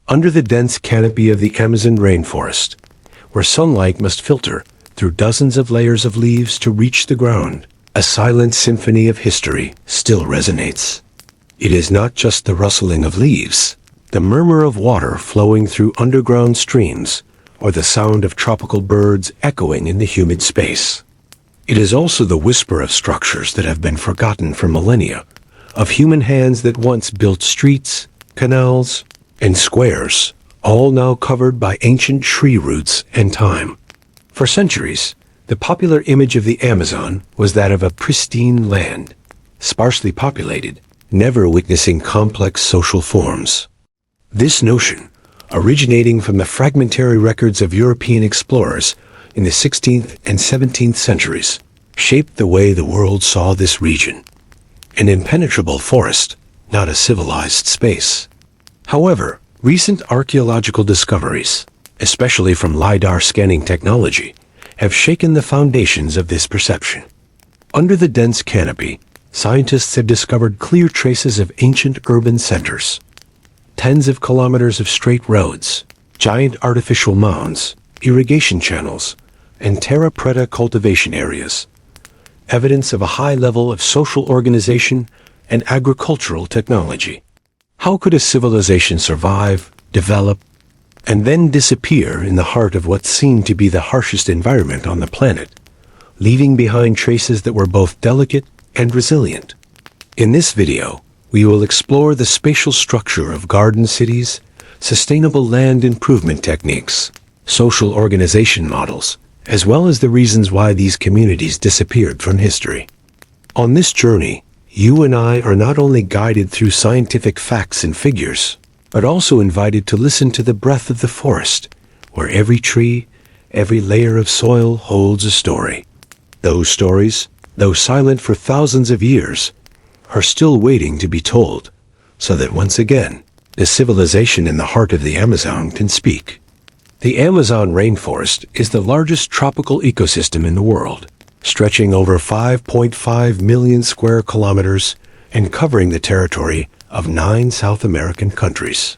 under the dense canopy of the Amazon rainforest, where sunlight must filter through dozens of layers of leaves to reach the ground, a silent symphony of history still resonates. It is not just the rustling of leaves, the murmur of water flowing through underground streams, or the sound of tropical birds echoing in the humid space. It is also the whisper of structures that have been forgotten for millennia, of human hands that once built streets, canals, and squares, all now covered by ancient tree roots and time. For centuries, the popular image of the Amazon was that of a pristine land, sparsely populated, never witnessing complex social forms. This notion, originating from the fragmentary records of European explorers in the 16th and 17th centuries, shaped the way the world saw this region. An impenetrable forest, not a civilized space. However, recent archaeological discoveries, especially from LiDAR scanning technology, have shaken the foundations of this perception. Under the dense canopy, scientists have discovered clear traces of ancient urban centers. Tens of kilometers of straight roads, giant artificial mounds, irrigation channels, and terra preta cultivation areas. Evidence of a high level of social organization and agricultural technology. How could a civilization survive, develop, and then disappear in the heart of what seemed to be the harshest environment on the planet, leaving behind traces that were both delicate and resilient? In this video, we will explore the spatial structure of garden cities, sustainable land improvement techniques, social organization models, as well as the reasons why these communities disappeared from history. On this journey, you and I are not only guided through scientific facts and figures, but also invited to listen to the breath of the forest, where every tree, every layer of soil holds a story. Those stories, though silent for thousands of years, are still waiting to be told, so that once again, the civilization in the heart of the Amazon can speak. The Amazon rainforest is the largest tropical ecosystem in the world, stretching over 5.5 million square kilometers and covering the territory of 9 South American countries.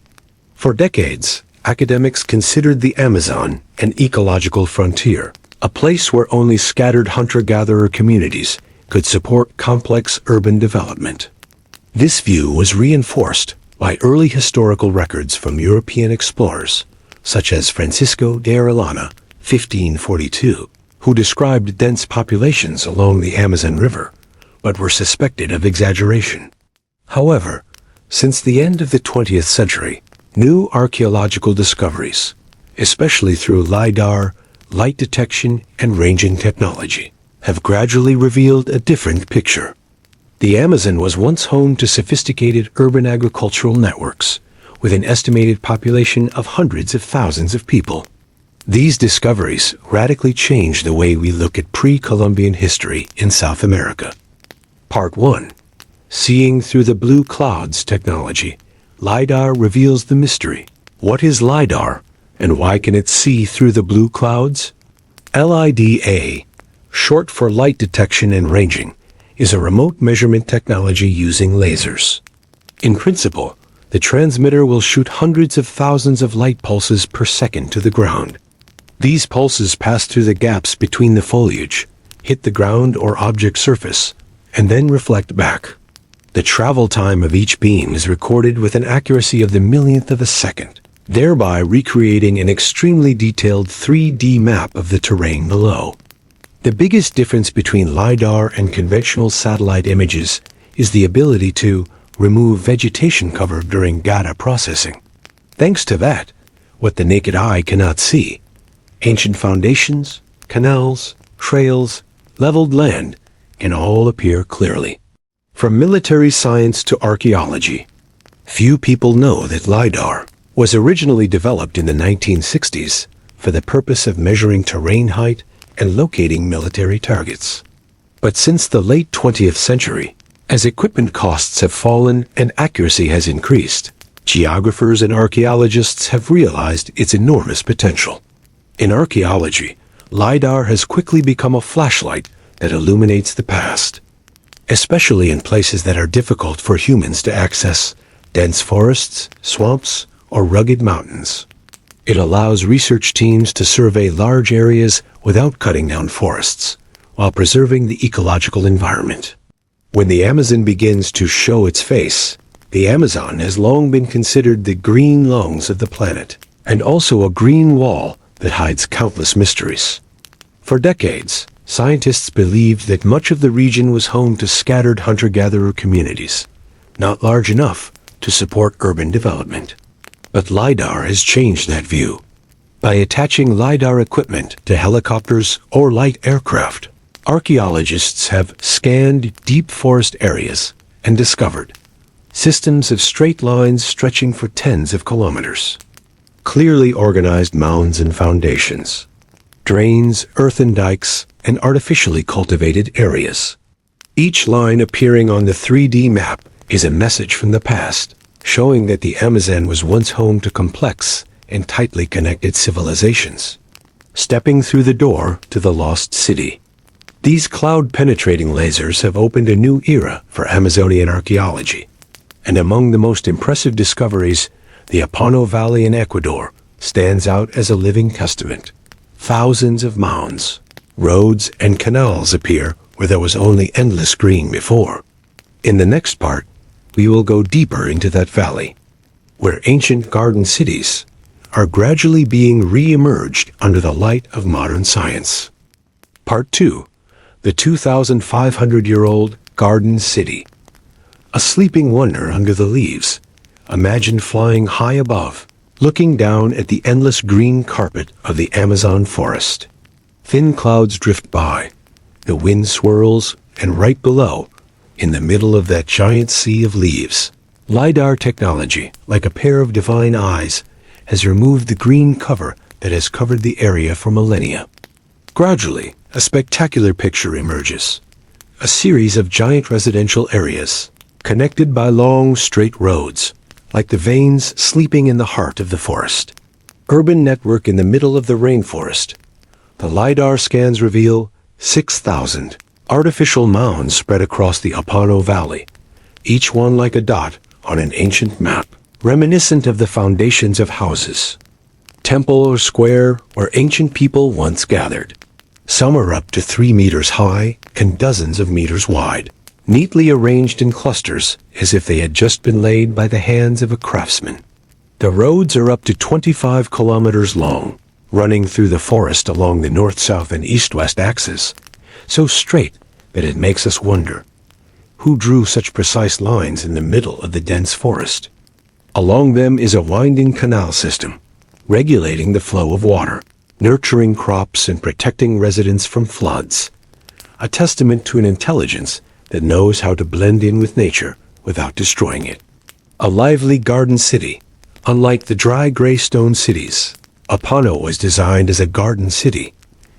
For decades, academics considered the Amazon an ecological frontier, a place where only scattered hunter-gatherer communities could support complex urban development. This view was reinforced by early historical records from European explorers, such as Francisco de Orellana, 1542, who described dense populations along the Amazon River, but were suspected of exaggeration. However, since the end of the 20th century, new archaeological discoveries, especially through LiDAR, light detection, and ranging technology, have gradually revealed a different picture. The Amazon was once home to sophisticated urban agricultural networks, with an estimated population of hundreds of thousands of people. These discoveries radically changed the way we look at pre-Columbian history in South America. Part 1. Seeing through the blue clouds technology. LiDAR reveals the mystery. What is LiDAR, and why can it see through the blue clouds? LiDAR, short for light detection and ranging, is a remote measurement technology using lasers. In principle, the transmitter will shoot hundreds of thousands of light pulses per second to the ground. These pulses pass through the gaps between the foliage, hit the ground or object surface, and then reflect back. The travel time of each beam is recorded with an accuracy of the millionth of a second, thereby recreating an extremely detailed 3D map of the terrain below. The biggest difference between LiDAR and conventional satellite images is the ability to remove vegetation cover during data processing. Thanks to that, what the naked eye cannot see, ancient foundations, canals, trails, leveled land, can all appear clearly. From military science to archaeology, few people know that LiDAR was originally developed in the 1960s for the purpose of measuring terrain height and locating military targets. But since the late 20th century, as equipment costs have fallen and accuracy has increased, geographers and archaeologists have realized its enormous potential. In archaeology, LiDAR has quickly become a flashlight that illuminates the past, especially in places that are difficult for humans to access: dense forests, swamps, or rugged mountains. It allows research teams to survey large areas without cutting down forests, while preserving the ecological environment. When the Amazon begins to show its face, the Amazon has long been considered the green lungs of the planet, and also a green wall that hides countless mysteries. For decades, scientists believed that much of the region was home to scattered hunter-gatherer communities, not large enough to support urban development. But LiDAR has changed that view. By attaching LiDAR equipment to helicopters or light aircraft, archaeologists have scanned deep forest areas and discovered systems of straight lines stretching for tens of kilometers, clearly organized mounds and foundations, drains, earthen dikes, and artificially cultivated areas. Each line appearing on the 3D map is a message from the past, showing that the Amazon was once home to complex and tightly connected civilizations. Stepping through the door to the lost city. These cloud-penetrating lasers have opened a new era for Amazonian archaeology. And among the most impressive discoveries, the Apano Valley in Ecuador stands out as a living testament. Thousands of mounds, roads, and canals appear where there was only endless green before. In the next part, we will go deeper into that valley, where ancient garden cities are gradually being re-emerged under the light of modern science. Part 2. The 2,500-year-old Garden City. A sleeping wonder under the leaves. Imagine flying high above, looking down at the endless green carpet of the Amazon forest. Thin clouds drift by, the wind swirls, and right below, in the middle of that giant sea of leaves, LiDAR technology, like a pair of divine eyes, has removed the green cover that has covered the area for millennia. Gradually, a spectacular picture emerges. A series of giant residential areas, connected by long, straight roads, like the veins sleeping in the heart of the forest. Urban network in the middle of the rainforest. The LiDAR scans reveal 6,000 artificial mounds spread across the Apano Valley, each one like a dot on an ancient map, reminiscent of the foundations of houses, temple or square where ancient people once gathered. Some are up to 3 meters high and dozens of meters wide, neatly arranged in clusters as if they had just been laid by the hands of a craftsman. The roads are up to 25 kilometers long, running through the forest along the north-south and east-west axis, so straight that it makes us wonder, who drew such precise lines in the middle of the dense forest? Along them is a winding canal system, regulating the flow of water, nurturing crops and protecting residents from floods, a testament to an intelligence that knows how to blend in with nature without destroying it. A lively garden city, unlike the dry gray stone cities. Apano was designed as a garden city.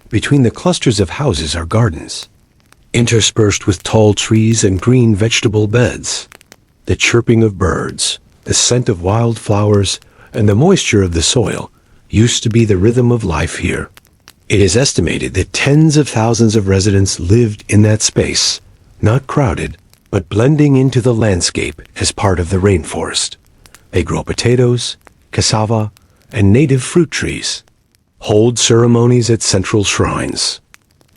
Between the clusters of houses are gardens, interspersed with tall trees and green vegetable beds. The chirping of birds, the scent of wildflowers, and the moisture of the soil used to be the rhythm of life here. It is estimated that tens of thousands of residents lived in that space, not crowded, but blending into the landscape as part of the rainforest. They grow potatoes, cassava, and native fruit trees, hold ceremonies at central shrines,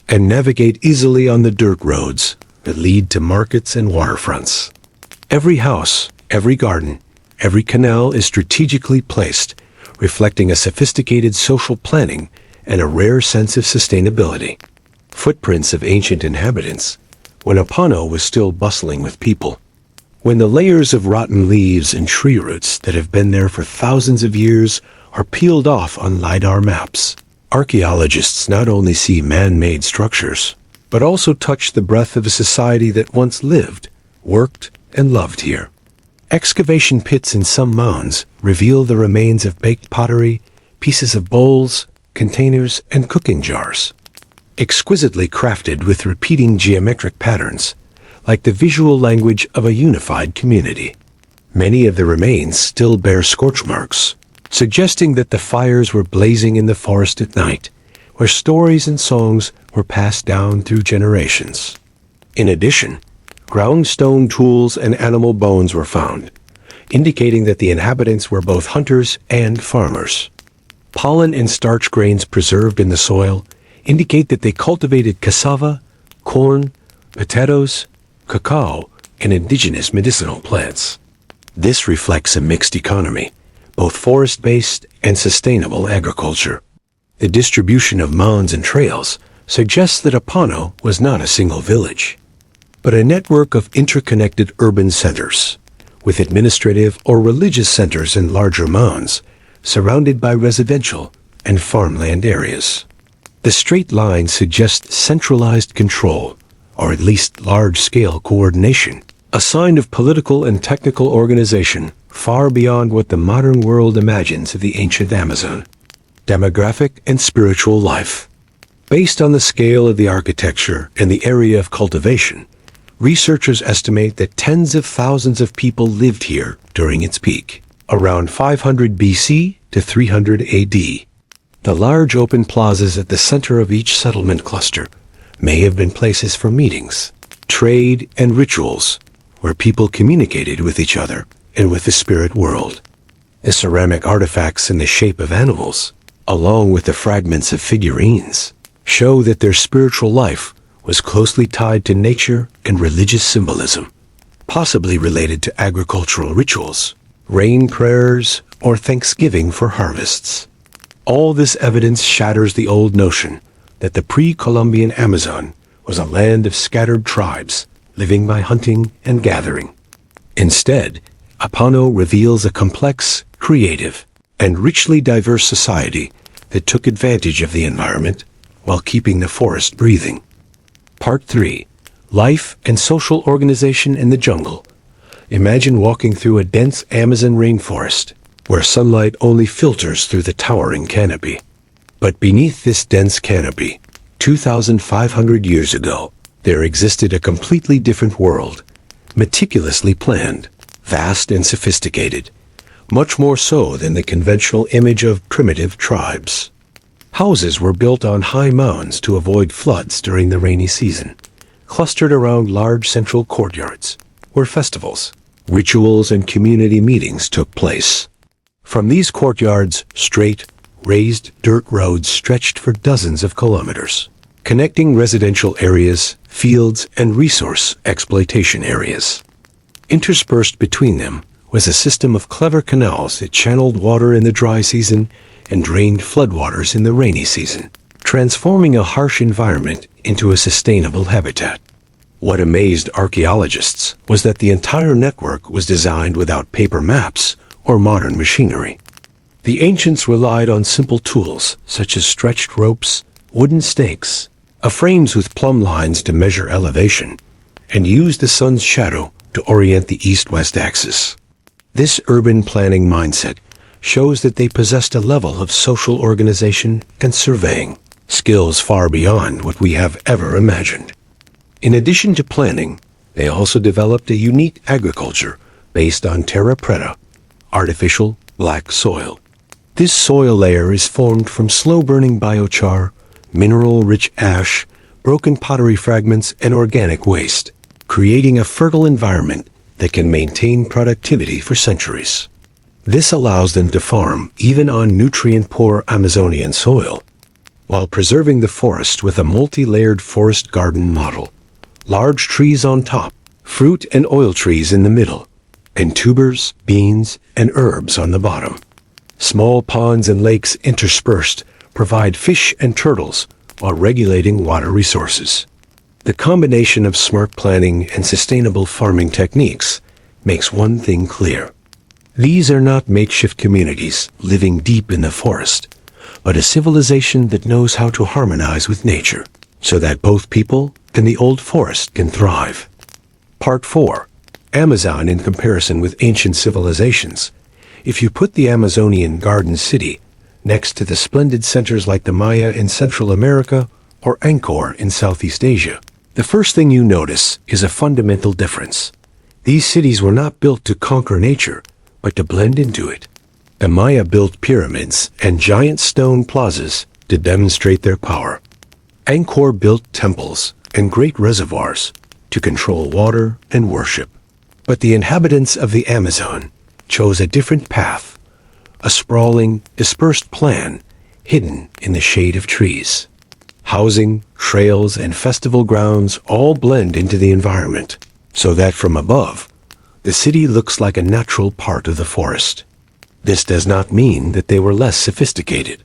and navigate easily on the dirt roads that lead to markets and waterfronts. Every house, every garden, every canal is strategically placed, reflecting a sophisticated social planning and a rare sense of sustainability. Footprints of ancient inhabitants, when Apano was still bustling with people. When the layers of rotten leaves and tree roots that have been there for thousands of years are peeled off on LiDAR maps, archaeologists not only see man-made structures, but also touch the breath of a society that once lived, worked, and loved here. Excavation pits in some mounds reveal the remains of baked pottery, pieces of bowls, containers, and cooking jars, exquisitely crafted with repeating geometric patterns, like the visual language of a unified community. Many of the remains still bear scorch marks, suggesting that the fires were blazing in the forest at night, where stories and songs were passed down through generations. In addition, ground stone tools and animal bones were found, indicating that the inhabitants were both hunters and farmers. Pollen and starch grains preserved in the soil indicate that they cultivated cassava, corn, potatoes, cacao, and indigenous medicinal plants. This reflects a mixed economy, both forest-based and sustainable agriculture. The distribution of mounds and trails suggests that Apano was not a single village, but a network of interconnected urban centers, with administrative or religious centers in larger mounds, surrounded by residential and farmland areas. The straight line suggests centralized control, or at least large-scale coordination, a sign of political and technical organization far beyond what the modern world imagines of the ancient Amazon. Demographic and spiritual life. Based on the scale of the architecture and the area of cultivation, researchers estimate that tens of thousands of people lived here during its peak, around 500 BC to 300 AD. The large open plazas at the center of each settlement cluster may have been places for meetings, trade, and rituals, where people communicated with each other and with the spirit world. The ceramic artifacts in the shape of animals, along with the fragments of figurines, show that their spiritual life was closely tied to nature and religious symbolism, possibly related to agricultural rituals, rain prayers, or thanksgiving for harvests. All this evidence shatters the old notion that the pre-Columbian Amazon was a land of scattered tribes living by hunting and gathering. Instead, Apano reveals a complex, creative, and richly diverse society that took advantage of the environment while keeping the forest breathing. Part 3. Life and Social Organization in the Jungle. Imagine walking through a dense Amazon rainforest, where sunlight only filters through the towering canopy. But beneath this dense canopy, 2,500 years ago, there existed a completely different world, meticulously planned, vast and sophisticated, much more so than the conventional image of primitive tribes. Houses were built on high mounds to avoid floods during the rainy season, clustered around large central courtyards, where festivals, rituals, and community meetings took place. From these courtyards, straight, raised dirt roads stretched for dozens of kilometers, connecting residential areas, fields, and resource exploitation areas. Interspersed between them was a system of clever canals that channeled water in the dry season and drained floodwaters in the rainy season, transforming a harsh environment into a sustainable habitat. What amazed archaeologists was that the entire network was designed without paper maps or modern machinery. The ancients relied on simple tools such as stretched ropes, wooden stakes, frames with plumb lines to measure elevation, and used the sun's shadow to orient the east-west axis. This urban planning mindset shows that they possessed a level of social organization and surveying, skills far beyond what we have ever imagined. In addition to planning, they also developed a unique agriculture based on terra preta, artificial black soil. This soil layer is formed from slow-burning biochar, mineral-rich ash, broken pottery fragments, and organic waste, creating a fertile environment that can maintain productivity for centuries. This allows them to farm even on nutrient-poor Amazonian soil, while preserving the forest with a multi-layered forest garden model. Large trees on top, fruit and oil trees in the middle, and tubers, beans, and herbs on the bottom. Small ponds and lakes interspersed provide fish and turtles while regulating water resources. The combination of smart planning and sustainable farming techniques makes one thing clear. These are not makeshift communities living deep in the forest, but a civilization that knows how to harmonize with nature so that both people and the old forest can thrive. Part 4. Amazon in comparison with ancient civilizations. If you put the Amazonian Garden City next to the splendid centers like the Maya in Central America or Angkor in Southeast Asia, the first thing you notice is a fundamental difference. These cities were not built to conquer nature, but to blend into it. The Maya built pyramids and giant stone plazas to demonstrate their power. Angkor built temples and great reservoirs to control water and worship. But the inhabitants of the Amazon chose a different path, a sprawling, dispersed plan hidden in the shade of trees. Housing, trails, and festival grounds all blend into the environment, so that from above, the city looks like a natural part of the forest. This does not mean that they were less sophisticated.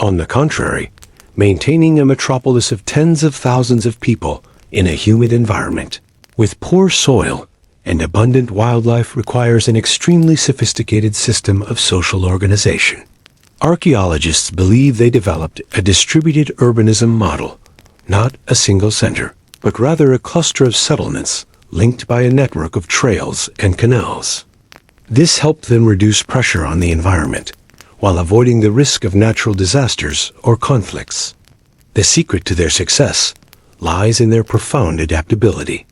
On the contrary, maintaining a metropolis of tens of thousands of people in a humid environment with poor soil and abundant wildlife requires an extremely sophisticated system of social organization. Archaeologists believe they developed a distributed urbanism model, not a single center, but rather a cluster of settlements linked by a network of trails and canals. This helped them reduce pressure on the environment, while avoiding the risk of natural disasters or conflicts. The secret to their success lies in their profound adaptability.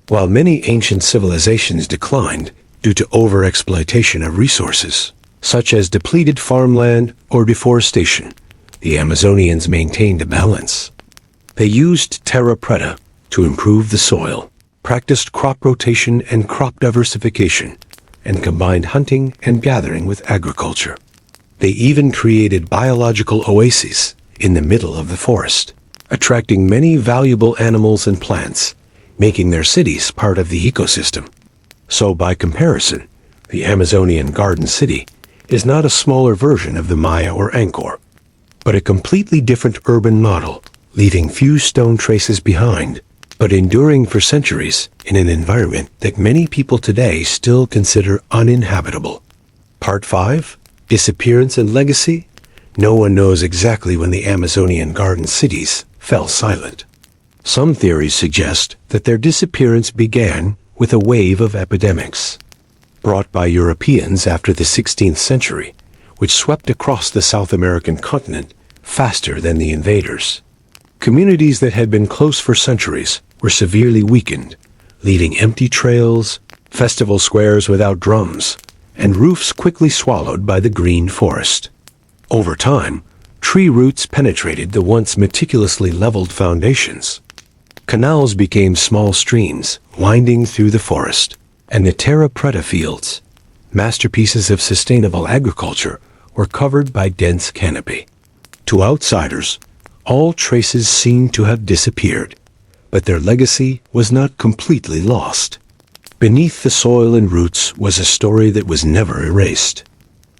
While many ancient civilizations declined due to overexploitation of resources, such as depleted farmland or deforestation, the Amazonians maintained a balance. They used terra preta to improve the soil, practiced crop rotation and crop diversification, and combined hunting and gathering with agriculture. They even created biological oases in the middle of the forest, attracting many valuable animals and plants, making their cities part of the ecosystem. So by comparison, the Amazonian Garden City is not a smaller version of the Maya or Angkor, but a completely different urban model, leaving few stone traces behind, but enduring for centuries in an environment that many people today still consider uninhabitable. Part 5, Disappearance and Legacy. No one knows exactly when the Amazonian garden cities fell silent. Some theories suggest that their disappearance began with a wave of epidemics brought by Europeans after the 16th century, which swept across the South American continent faster than the invaders. Communities that had been close for centuries were severely weakened, leaving empty trails, festival squares without drums, and roofs quickly swallowed by the green forest. Over time, tree roots penetrated the once meticulously leveled foundations. Canals became small streams winding through the forest, and the terra preta fields, masterpieces of sustainable agriculture, were covered by dense canopy. To outsiders, all traces seemed to have disappeared, but their legacy was not completely lost. Beneath the soil and roots was a story that was never erased.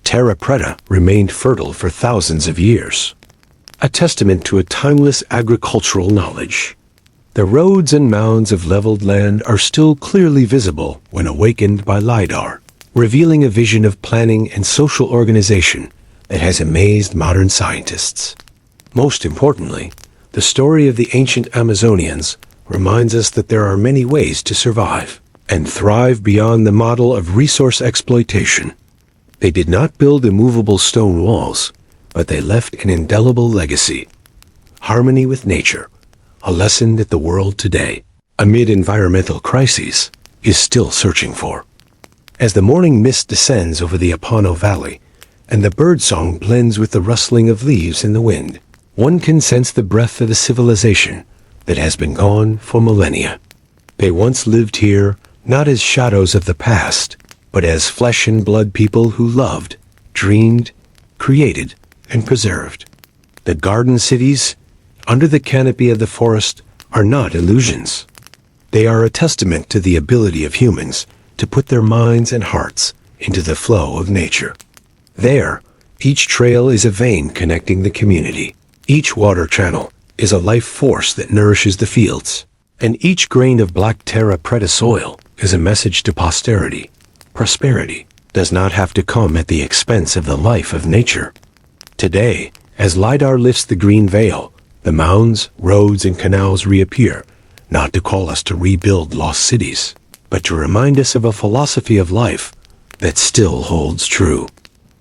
Terra preta remained fertile for thousands of years, a testament to a timeless agricultural knowledge. The roads and mounds of leveled land are still clearly visible when awakened by LiDAR, revealing a vision of planning and social organization that has amazed modern scientists. Most importantly, the story of the ancient Amazonians reminds us that there are many ways to survive and thrive beyond the model of resource exploitation. They did not build immovable stone walls, but they left an indelible legacy. Harmony with nature, a lesson that the world today, amid environmental crises, is still searching for. As the morning mist descends over the Apano Valley, and the birdsong blends with the rustling of leaves in the wind, one can sense the breath of a civilization that has been gone for millennia. They once lived here not as shadows of the past, but as flesh and blood people who loved, dreamed, created, and preserved. The garden cities, under the canopy of the forest, are not illusions. They are a testament to the ability of humans to put their minds and hearts into the flow of nature. There, each trail is a vein connecting the community. Each water channel is a life force that nourishes the fields. And each grain of black terra preta soil is a message to posterity. Prosperity does not have to come at the expense of the life of nature. Today, as LiDAR lifts the green veil, the mounds, roads, and canals reappear, not to call us to rebuild lost cities, but to remind us of a philosophy of life that still holds true.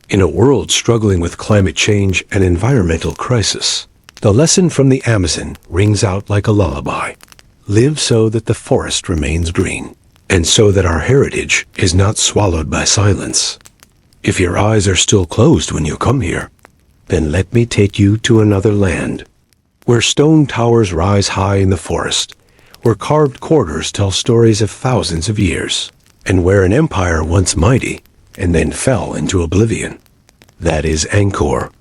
In a world struggling with climate change and environmental crisis, the lesson from the Amazon rings out like a lullaby. Live so that the forest remains green, and so that our heritage is not swallowed by silence. If your eyes are still closed when you come here, then let me take you to another land, where stone towers rise high in the forest, where carved corridors tell stories of thousands of years, and where an empire once mighty and then fell into oblivion. That is Angkor,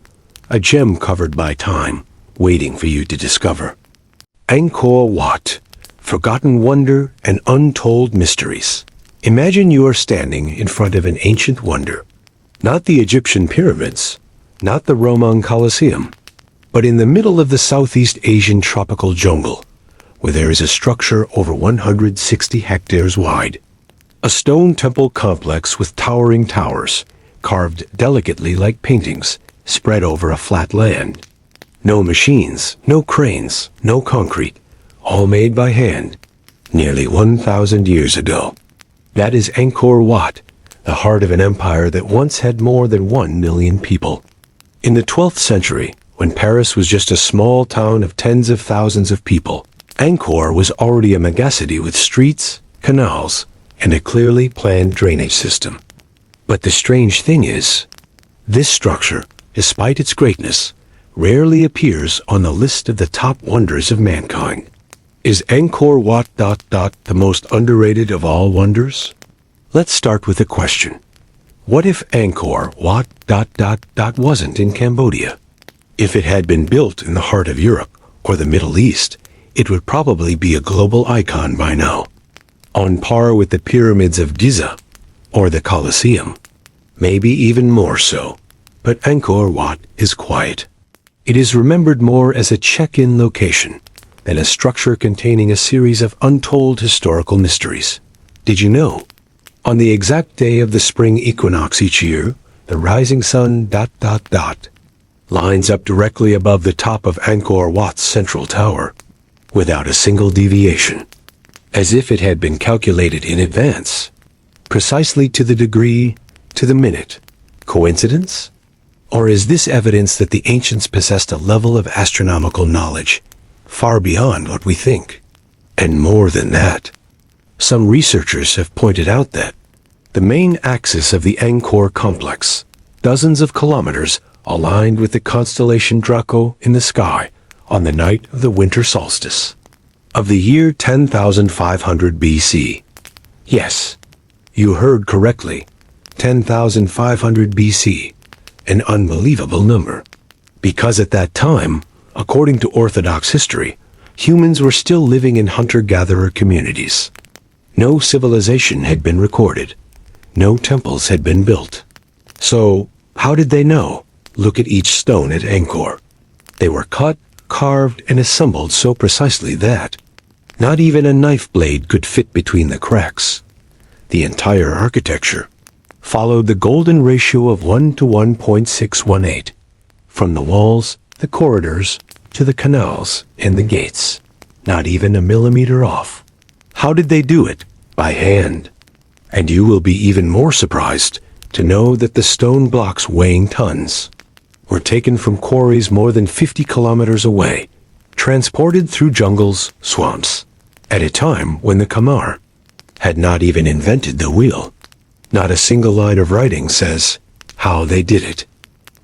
a gem covered by time, waiting for you to discover. Angkor Wat, forgotten wonder and untold mysteries. Imagine you are standing in front of an ancient wonder. Not the Egyptian pyramids, not the Roman Colosseum, but in the middle of the Southeast Asian tropical jungle, where there is a structure over 160 hectares wide. A stone temple complex with towering towers, carved delicately like paintings, spread over a flat land. No machines, no cranes, no concrete, all made by hand, nearly 1,000 years ago. That is Angkor Wat, the heart of an empire that once had more than 1 million people. In the 12th century, when Paris was just a small town of tens of thousands of people, Angkor was already a megacity with streets, canals, and a clearly planned drainage system. But the strange thing is, this structure, despite its greatness, rarely appears on the list of the top wonders of mankind. Is Angkor Wat the most underrated of all wonders? Let's start with a question. What if Angkor Wat wasn't in Cambodia? If it had been built in the heart of Europe or the Middle East, it would probably be a global icon by now, on par with the pyramids of Giza or the Colosseum, maybe even more so. But Angkor Wat is quiet. It is remembered more as a check-in location than a structure containing a series of untold historical mysteries. Did you know? On the exact day of the spring equinox each year, the rising sun ... lines up directly above the top of Angkor Wat's central tower, without a single deviation, as if it had been calculated in advance, precisely to the degree, to the minute. Coincidence? Or is this evidence that the ancients possessed a level of astronomical knowledge far beyond what we think? And more than that, some researchers have pointed out that the main axis of the Angkor complex, dozens of kilometers aligned with the constellation Draco in the sky on the night of the winter solstice of the year 10,500 BC. Yes, you heard correctly, 10,500 BC, an unbelievable number. Because at that time, according to Orthodox history, humans were still living in hunter-gatherer communities. No civilization had been recorded. No temples had been built. So, how did they know? Look at each stone at Angkor. They were cut, carved, and assembled so precisely that not even a knife blade could fit between the cracks. The entire architecture followed the golden ratio of 1 to 1.618, from the walls, the corridors, to the canals and the gates, not even a millimeter off. How did they do it? By hand. And you will be even more surprised to know that the stone blocks weighing tons were taken from quarries more than 50 kilometers away, transported through jungles, swamps, at a time when the Khmer had not even invented the wheel. Not a single line of writing says how they did it.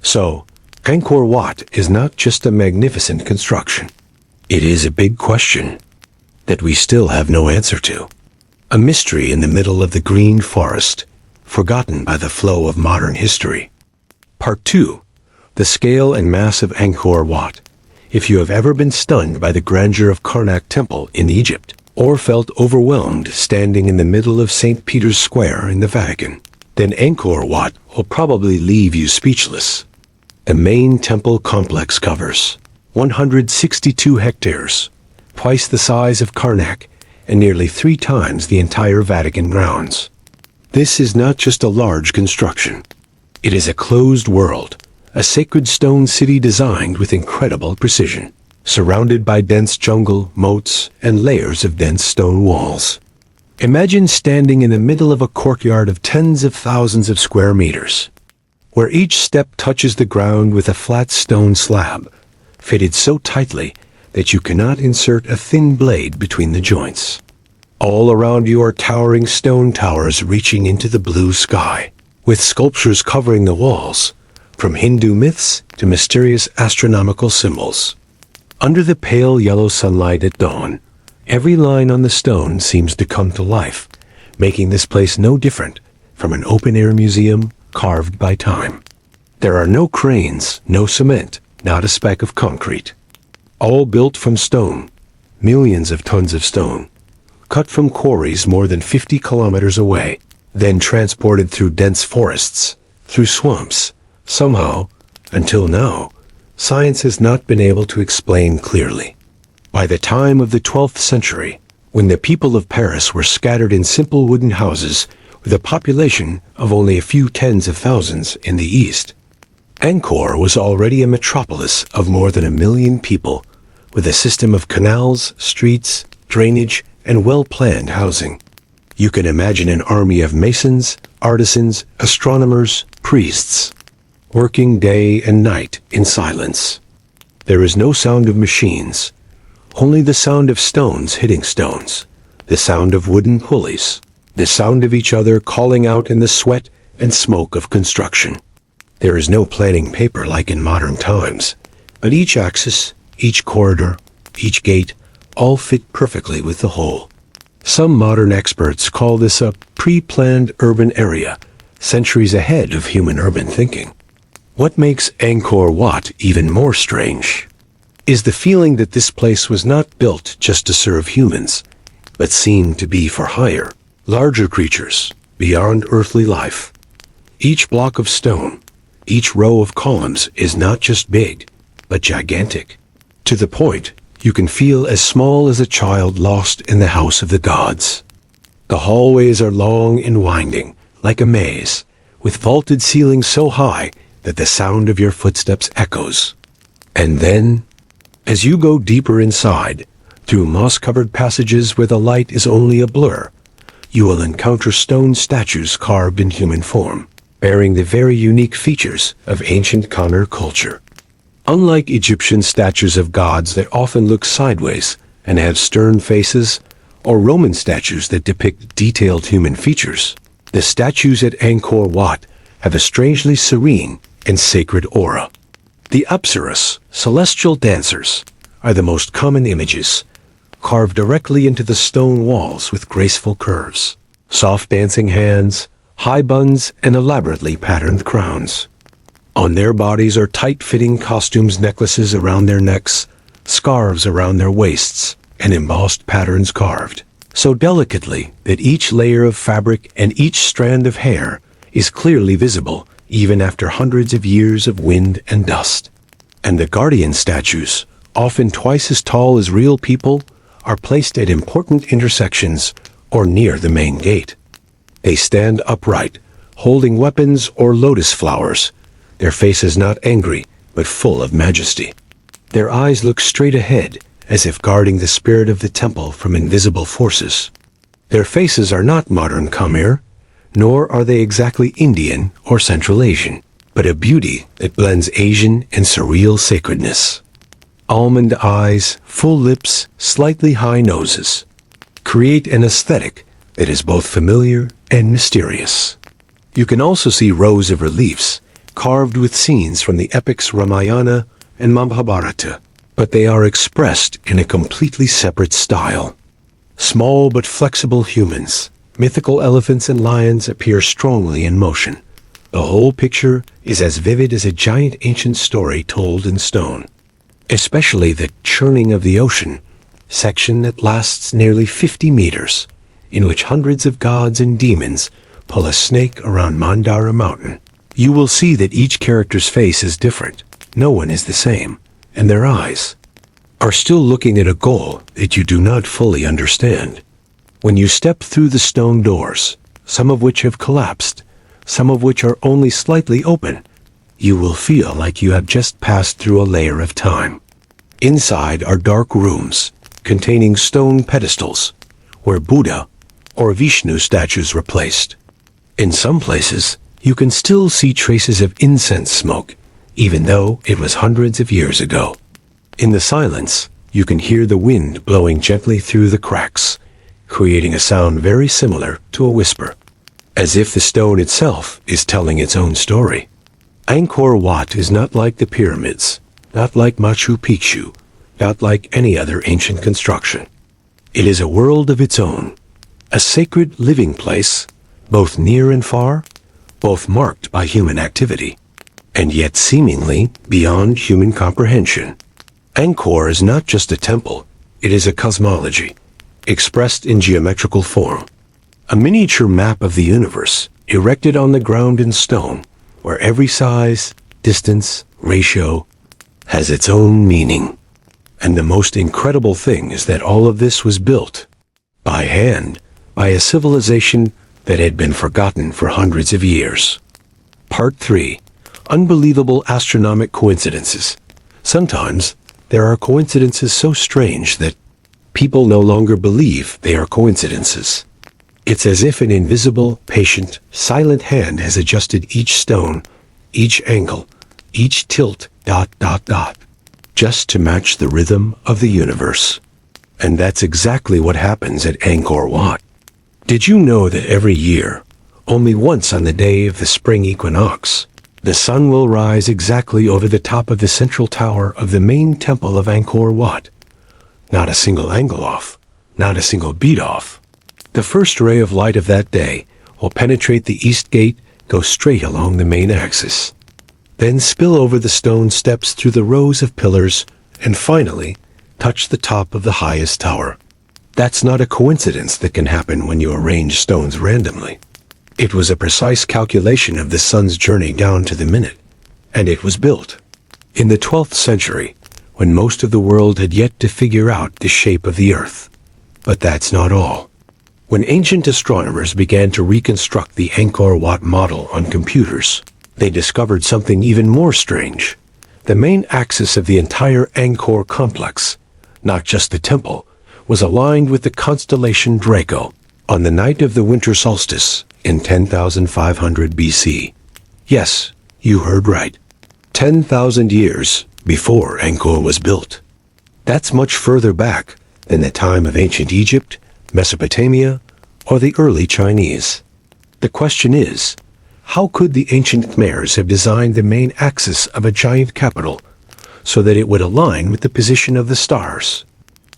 So, Angkor Wat is not just a magnificent construction. It is a big question that we still have no answer to. A mystery in the middle of the green forest, forgotten by the flow of modern history. Part 2. The scale and mass of Angkor Wat. If you have ever been stunned by the grandeur of Karnak Temple in Egypt, or felt overwhelmed standing in the middle of St. Peter's Square in the Vatican, then Angkor Wat will probably leave you speechless. The main temple complex covers 162 hectares, twice the size of Karnak, and nearly 3 times the entire Vatican grounds. This is not just a large construction. It is a closed world, a sacred stone city designed with incredible precision, surrounded by dense jungle, moats, and layers of dense stone walls. Imagine standing in the middle of a courtyard of tens of thousands of square meters, where each step touches the ground with a flat stone slab, fitted so tightly that you cannot insert a thin blade between the joints. All around you are towering stone towers reaching into the blue sky, with sculptures covering the walls, from Hindu myths to mysterious astronomical symbols. Under the pale yellow sunlight at dawn, every line on the stone seems to come to life, making this place no different from an open-air museum carved by time. There are no cranes, no cement, not a speck of concrete. All built from stone, millions of tons of stone, cut from quarries more than 50 kilometers away, then transported through dense forests, through swamps. Somehow, until now, science has not been able to explain clearly. By the time of the 12th century, when the people of Paris were scattered in simple wooden houses with a population of only a few tens of thousands in the east, Angkor was already a metropolis of more than 1 million people, with a system of canals, streets, drainage, and well-planned housing. You can imagine an army of masons, artisans, astronomers, priests, working day and night in silence. There is no sound of machines, only the sound of stones hitting stones, the sound of wooden pulleys, the sound of each other calling out in the sweat and smoke of construction. There is no planning paper like in modern times, but each axis, each corridor, each gate, all fit perfectly with the whole. Some modern experts call this a pre-planned urban area, centuries ahead of human urban thinking. What makes Angkor Wat even more strange is the feeling that this place was not built just to serve humans, but seemed to be for higher, larger creatures beyond earthly life. Each block of stone, each row of columns is not just big, but gigantic, to the point you can feel as small as a child lost in the house of the gods. The hallways are long and winding, like a maze, with vaulted ceilings so high that the sound of your footsteps echoes. And then, as you go deeper inside, through moss-covered passages where the light is only a blur, you will encounter stone statues carved in human form, bearing the very unique features of ancient Khmer culture. Unlike Egyptian statues of gods that often look sideways and have stern faces, or Roman statues that depict detailed human features, the statues at Angkor Wat have a strangely serene and sacred aura. The Apsaras, celestial dancers, are the most common images, carved directly into the stone walls with graceful curves, soft dancing hands, high buns, and elaborately patterned crowns. On their bodies are tight-fitting costumes, necklaces around their necks, scarves around their waists, and embossed patterns carved so delicately that each layer of fabric and each strand of hair is clearly visible even after hundreds of years of wind and dust. And the guardian statues, often twice as tall as real people, are placed at important intersections or near the main gate. They stand upright, holding weapons or lotus flowers, their faces not angry, but full of majesty. Their eyes look straight ahead, as if guarding the spirit of the temple from invisible forces. Their faces are not modern Khmer, nor are they exactly Indian or Central Asian, but a beauty that blends Asian and surreal sacredness. Almond eyes, full lips, slightly high noses create an aesthetic that is both familiar and mysterious. You can also see rows of reliefs carved with scenes from the epics Ramayana and Mahabharata, but they are expressed in a completely separate style. Small but flexible humans, mythical elephants and lions appear strongly in motion. The whole picture is as vivid as a giant ancient story told in stone. Especially the churning of the ocean section that lasts nearly 50 meters, in which hundreds of gods and demons pull a snake around Mandara Mountain. You will see that each character's face is different. No one is the same, and their eyes are still looking at a goal that you do not fully understand. When you step through the stone doors, some of which have collapsed, some of which are only slightly open, you will feel like you have just passed through a layer of time. Inside are dark rooms containing stone pedestals where Buddha or Vishnu statues were placed. In some places, you can still see traces of incense smoke, even though it was hundreds of years ago. In the silence, you can hear the wind blowing gently through the cracks, creating a sound very similar to a whisper, as if the stone itself is telling its own story. Angkor Wat is not like the pyramids, not like Machu Picchu, not like any other ancient construction. It is a world of its own, a sacred living place both near and far, both marked by human activity, and yet seemingly beyond human comprehension. Angkor is not just a temple, it is a cosmology, expressed in geometrical form. A miniature map of the universe, erected on the ground in stone, where every size, distance, ratio has its own meaning. And the most incredible thing is that all of this was built by hand, by a civilization that had been forgotten for hundreds of years. Part 3. Unbelievable astronomic coincidences. Sometimes there are coincidences so strange that people no longer believe they are coincidences. It's as if an invisible, patient, silent hand has adjusted each stone, each angle, each tilt, ... just to match the rhythm of the universe. And that's exactly what happens at Angkor Wat. Did you know that every year, only once on the day of the spring equinox, the sun will rise exactly over the top of the central tower of the main temple of Angkor Wat? Not a single angle off, not a single beat off. The first ray of light of that day will penetrate the east gate, go straight along the main axis, then spill over the stone steps through the rows of pillars, and finally touch the top of the highest tower. That's not a coincidence that can happen when you arrange stones randomly. It was a precise calculation of the sun's journey down to the minute, and it was built in the 12th century, when most of the world had yet to figure out the shape of the earth. But that's not all. When ancient astronomers began to reconstruct the Angkor Wat model on computers, they discovered something even more strange. The main axis of the entire Angkor complex, not just the temple, was aligned with the constellation Draco on the night of the winter solstice in 10,500 BC. Yes, you heard right. 10,000 years before Angkor was built. That's much further back than the time of ancient Egypt, Mesopotamia, or the early Chinese. The question is, how could the ancient Khmers have designed the main axis of a giant capital so that it would align with the position of the stars?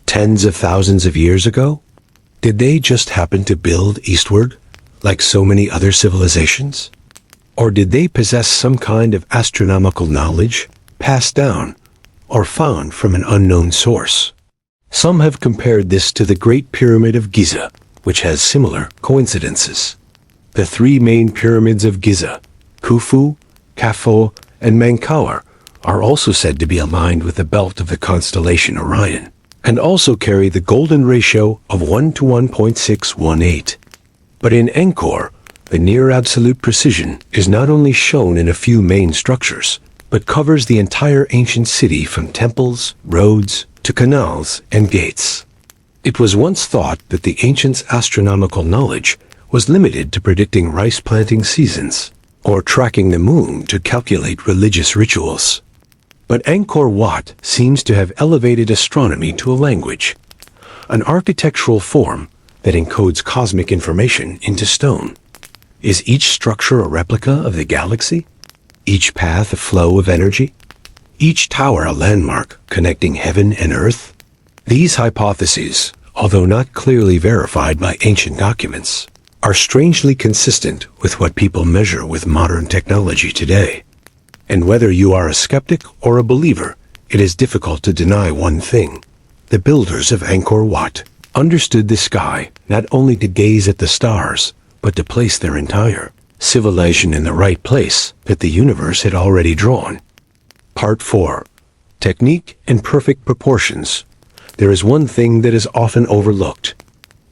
Tens of thousands of years ago? Did they just happen to build eastward, like so many other civilizations? Or did they possess some kind of astronomical knowledge, passed down, or found from an unknown source? Some have compared this to the Great Pyramid of Giza, which has similar coincidences. The three main pyramids of Giza, Khufu, Khafo, and Menkaure, are also said to be aligned with the belt of the constellation Orion, and also carry the golden ratio of 1 to 1.618. But in Angkor, the near absolute precision is not only shown in a few main structures, but covers the entire ancient city from temples, roads, to canals and gates. It was once thought that the ancients' astronomical knowledge was limited to predicting rice planting seasons, or tracking the moon to calculate religious rituals. But Angkor Wat seems to have elevated astronomy to a language, an architectural form that encodes cosmic information into stone. Is each structure a replica of the galaxy? Each path a flow of energy? Each tower a landmark connecting heaven and earth? These hypotheses, although not clearly verified by ancient documents, are strangely consistent with what people measure with modern technology today. And whether you are a skeptic or a believer, it is difficult to deny one thing. The builders of Angkor Wat understood the sky not only to gaze at the stars, but to place their entire civilization in the right place that the universe had already drawn. Part 4. Technique and perfect proportions. There is one thing that is often overlooked.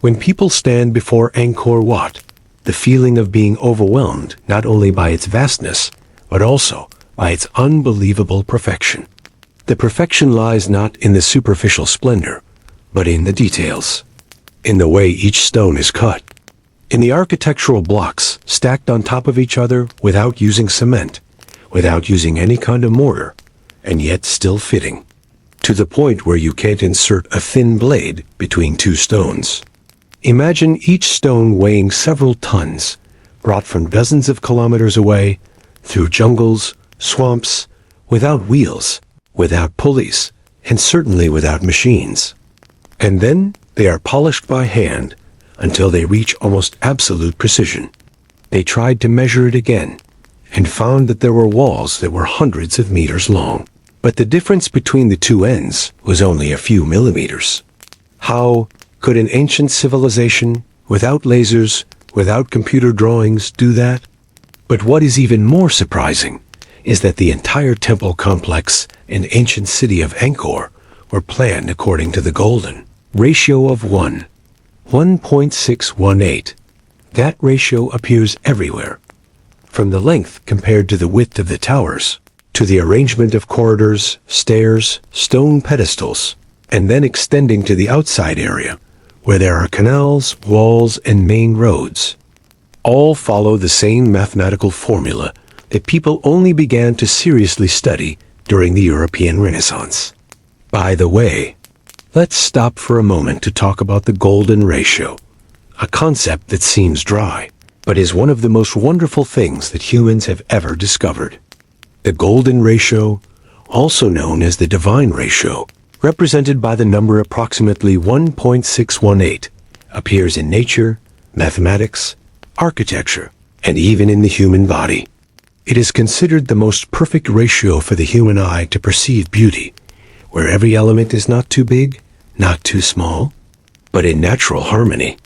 When people stand before Angkor Wat, the feeling of being overwhelmed not only by its vastness, but also by its unbelievable perfection. The perfection lies not in the superficial splendor, but in the details, in the way each stone is cut, in the architectural blocks stacked on top of each other without using cement, without using any kind of mortar, and yet still fitting, to the point where you can't insert a thin blade between two stones. Imagine each stone weighing several tons, brought from dozens of kilometers away, through jungles, swamps, without wheels, without pulleys, and certainly without machines. And then they are polished by hand until they reach almost absolute precision. They tried to measure it again, and found that there were walls that were hundreds of meters long. But the difference between the two ends was only a few millimeters. How could an ancient civilization, without lasers, without computer drawings, do that? But what is even more surprising is that the entire temple complex and ancient city of Angkor were planned according to the golden ratio of 1.618. That ratio appears everywhere, from the length compared to the width of the towers, to the arrangement of corridors, stairs, stone pedestals, and then extending to the outside area, where there are canals, walls, and main roads. All follow the same mathematical formula that people only began to seriously study during the European Renaissance. By the way, let's stop for a moment to talk about the golden ratio, a concept that seems dry, but is one of the most wonderful things that humans have ever discovered. The golden ratio, also known as the divine ratio, represented by the number approximately 1.618, appears in nature, mathematics, architecture, and even in the human body. It is considered the most perfect ratio for the human eye to perceive beauty, where every element is not too big, not too small, but in natural harmony.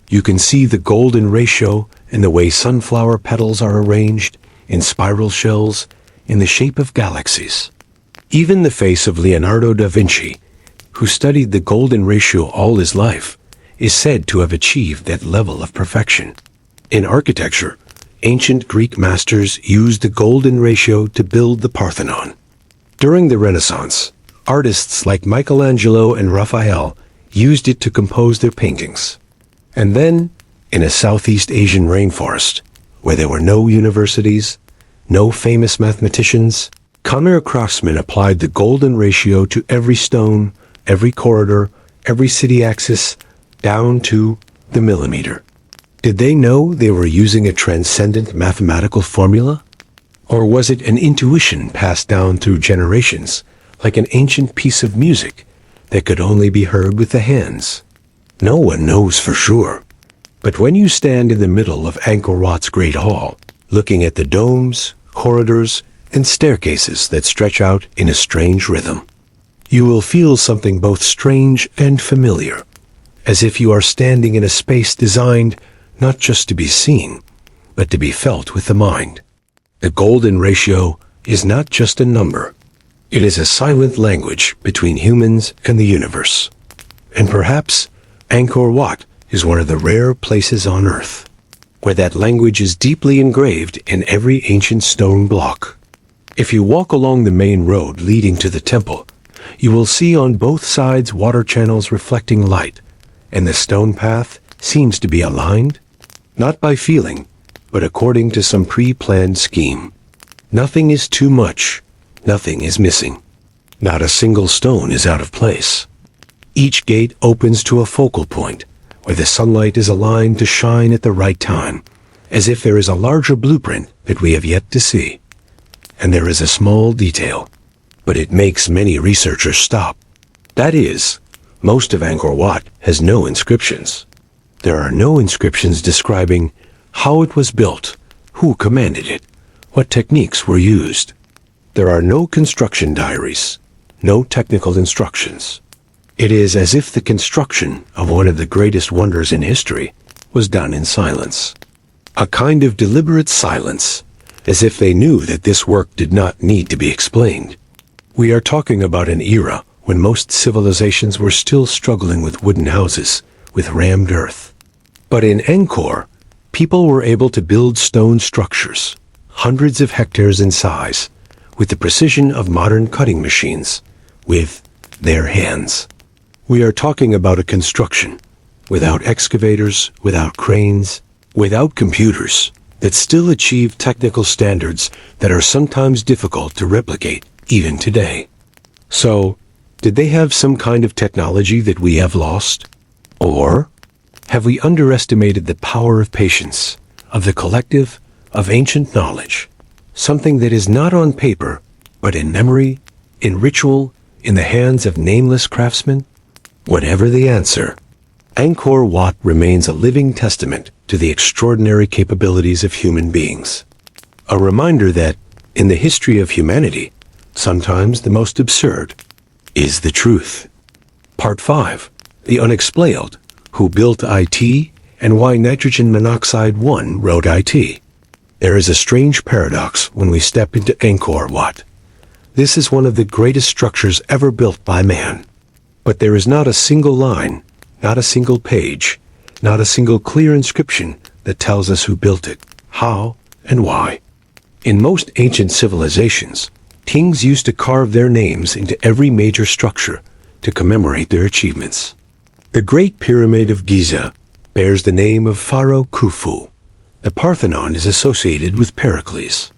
You can see the golden ratio in the way sunflower petals are arranged in spiral shells in the shape of galaxies. Even the face of Leonardo da Vinci, who studied the golden ratio all his life, is said to have achieved that level of perfection. In architecture, ancient Greek masters used the golden ratio to build the Parthenon. During the Renaissance, artists like Michelangelo and Raphael used it to compose their paintings. And then, in a Southeast Asian rainforest, where there were no universities, no famous mathematicians, Khmer craftsmen applied the golden ratio to every stone, every corridor, every city axis, down to the millimeter. Did they know they were using a transcendent mathematical formula? Or was it an intuition passed down through generations, like an ancient piece of music that could only be heard with the hands? No one knows for sure. But when you stand in the middle of Angkor Wat's Great Hall, looking at the domes, corridors, and staircases that stretch out in a strange rhythm, you will feel something both strange and familiar, as if you are standing in a space designed not just to be seen, but to be felt with the mind. The golden ratio is not just a number. It is a silent language between humans and the universe. And perhaps Angkor Wat is one of the rare places on Earth where that language is deeply engraved in every ancient stone block. If you walk along the main road leading to the temple, you will see on both sides water channels reflecting light, and the stone path seems to be aligned, not by feeling, but according to some pre-planned scheme. Nothing is too much, nothing is missing. Not a single stone is out of place. Each gate opens to a focal point, where the sunlight is aligned to shine at the right time, as if there is a larger blueprint that we have yet to see. And there is a small detail, but it makes many researchers stop. That is, most of Angkor Wat has no inscriptions. There are no inscriptions describing how it was built, who commanded it, what techniques were used. There are no construction diaries, no technical instructions. It is as if the construction of one of the greatest wonders in history was done in silence. A kind of deliberate silence, as if they knew that this work did not need to be explained. We are talking about an era when most civilizations were still struggling with wooden houses, with rammed earth. But in Angkor, people were able to build stone structures, hundreds of hectares in size, with the precision of modern cutting machines, with their hands. We are talking about a construction, without excavators, without cranes, without computers, that still achieve technical standards that are sometimes difficult to replicate, even today. So, did they have some kind of technology that we have lost? Or have we underestimated the power of patience, of the collective, of ancient knowledge, something that is not on paper, but in memory, in ritual, in the hands of nameless craftsmen? Whatever the answer, Angkor Wat remains a living testament to the extraordinary capabilities of human beings. A reminder that, in the history of humanity, sometimes the most absurd is the truth. Part 5. The Unexplained. Who built IT and why nitrogen monoxide 1 wrote IT. There is a strange paradox when we step into Angkor Wat. This is one of the greatest structures ever built by man. But there is not a single line, not a single page, not a single clear inscription that tells us who built it, how, and why. In most ancient civilizations, kings used to carve their names into every major structure to commemorate their achievements. The Great Pyramid of Giza bears the name of Pharaoh Khufu. The Parthenon is associated with Pericles.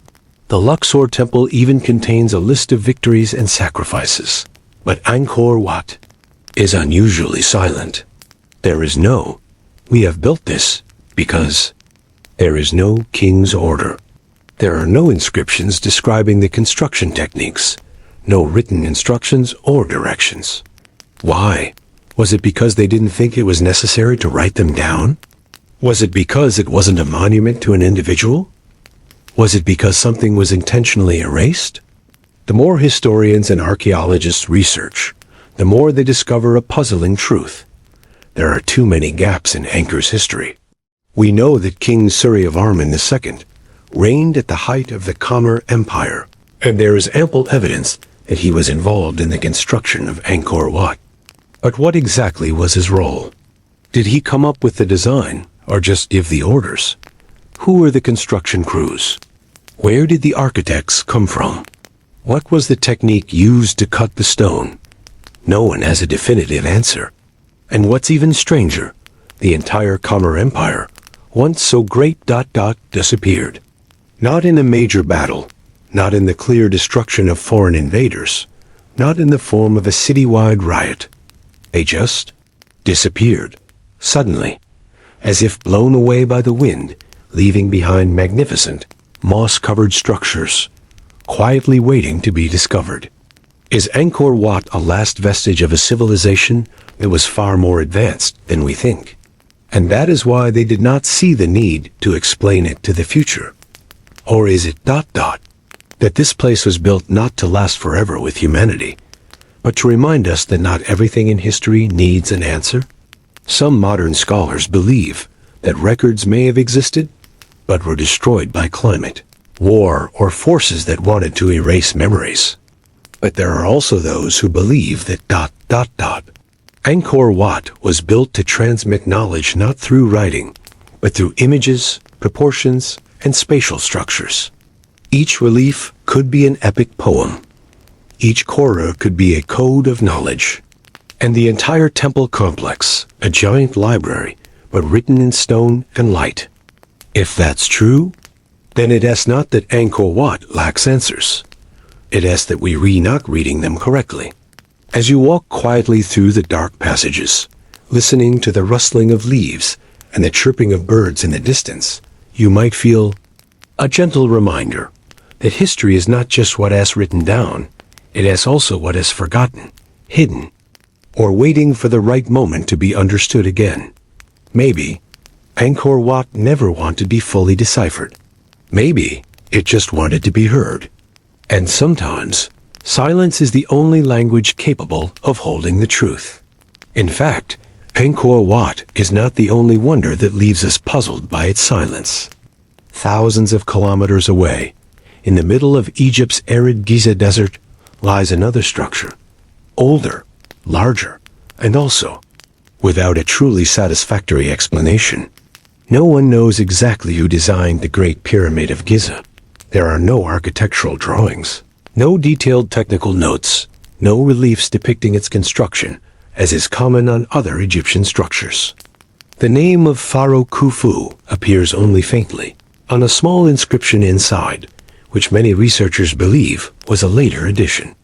The Luxor Temple even contains a list of victories and sacrifices. But Angkor Wat is unusually silent. There is no, "We have built this," because there is no king's order. There are no inscriptions describing the construction techniques, no written instructions or directions. Why? Was it because they didn't think it was necessary to write them down? Was it because it wasn't a monument to an individual? Was it because something was intentionally erased? The more historians and archaeologists research, the more they discover a puzzling truth. There are too many gaps in Angkor's history. We know that King Suryavarman II reigned at the height of the Khmer Empire, and there is ample evidence that he was involved in the construction of Angkor Wat. But what exactly was his role? Did he come up with the design, or just give the orders? Who were the construction crews? Where did the architects come from? What was the technique used to cut the stone? No one has a definitive answer. And what's even stranger, the entire Khmer Empire, once so great, disappeared. Not in a major battle, not in the clear destruction of foreign invaders, not in the form of a citywide riot. They just disappeared, suddenly, as if blown away by the wind, leaving behind magnificent, moss-covered structures, quietly waiting to be discovered. Is Angkor Wat a last vestige of a civilization that was far more advanced than we think? And that is why they did not see the need to explain it to the future. Or is it that this place was built not to last forever with humanity, but to remind us that not everything in history needs an answer? Some modern scholars believe that records may have existed, but were destroyed by climate, war, or forces that wanted to erase memories. But there are also those who believe that Angkor Wat was built to transmit knowledge not through writing, but through images, proportions, and spatial structures. Each relief could be an epic poem. Each korah could be a code of knowledge. And the entire temple complex, a giant library, but written in stone and light. If that's true, then it is not that Angkor Wat lacks answers. It is that we are not reading them correctly. As you walk quietly through the dark passages, listening to the rustling of leaves and the chirping of birds in the distance, you might feel a gentle reminder that history is not just what is written down, it is also what is forgotten, hidden, or waiting for the right moment to be understood again. Maybe Angkor Wat never wanted to be fully deciphered. Maybe it just wanted to be heard. And sometimes, silence is the only language capable of holding the truth. In fact, Angkor Wat is not the only wonder that leaves us puzzled by its silence. Thousands of kilometers away, in the middle of Egypt's arid Giza Desert, lies another structure, older, larger, and also without a truly satisfactory explanation. No one knows exactly who designed the Great Pyramid of Giza. There are no architectural drawings, no detailed technical notes, no reliefs depicting its construction, as is common on other Egyptian structures. The name of Pharaoh Khufu appears only faintly on a small inscription inside, which many researchers believe was a later addition.